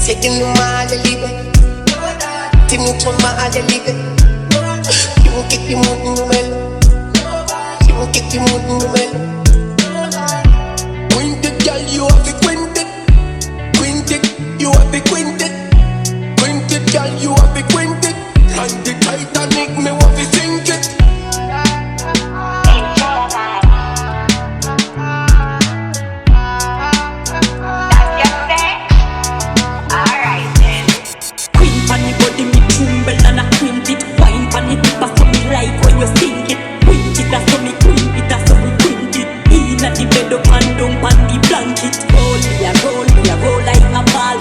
Setting mal liebe, Tim von mal liebe. You kick you mood numel, you kick you mood numel. Quintet, girl, you have the quintet. Quintet, you have the quintet. Quintet, girl, you have the quintet. Like the Titanic, me want to sink it.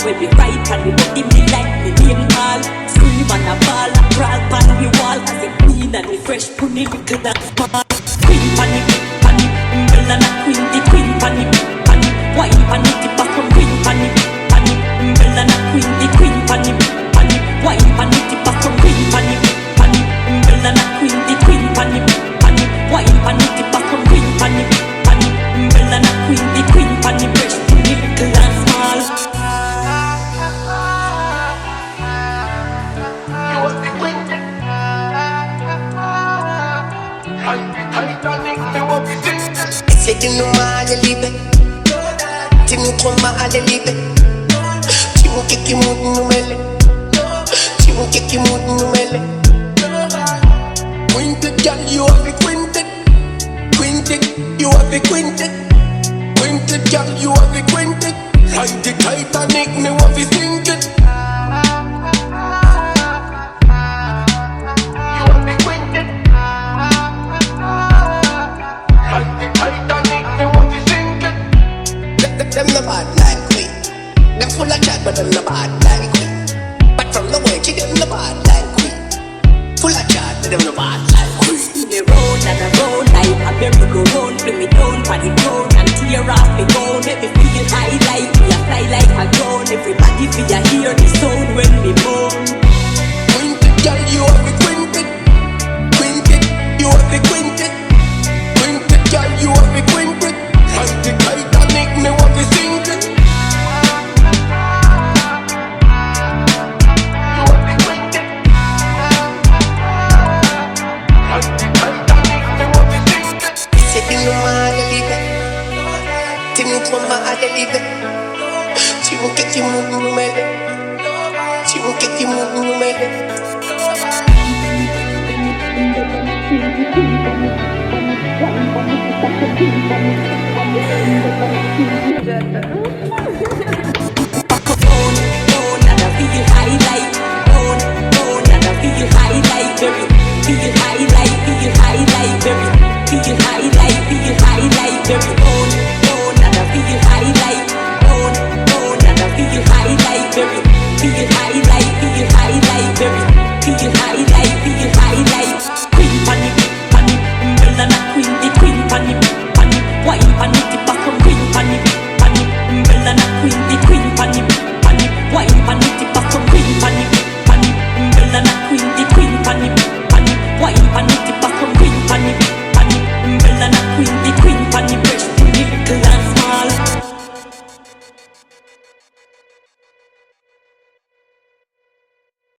When we right and we put him in like the name all. Scream and a ball and crawl pan the wall. As a queen and the fresh pony little that small. Queen panny, girl and a queen panny, wine panny, tip up from queen panny, girl and a queen panny, wine panny, tip up from queen panny, girl and a queen panny, wine panny, tip up from queen panny, girl and a queen panny, fresh pony little that small. Setting mal liebe, Tim von mal liebe. You kick you mood numel, you kick you mood numel. Quintet, girl, you have the quintet. Quintet, you have the quintet. Quintet, girl, you have the quintet. Like the Titanic, me want to sink it. Them no bad like we. Them full of chat, but them no bad like we. But from the way, them no bad like we. Full of chat, but them no bad like we. Me roll and I roll like a merry-go-round. Bring me down for the crown and tear off me gown. Let me feel high like me, I fly like a drone. Everybody feel hear the sound when we moan. Quintet, girl, you have the quintet. Quintet, you have the quintet. Quintet, girl, you have the quintet. Like the Titanic, me want to sink it. You have the quintet. Like the Titanic, me want to sink it. Setting no mal liebe, Tim von mal liebe.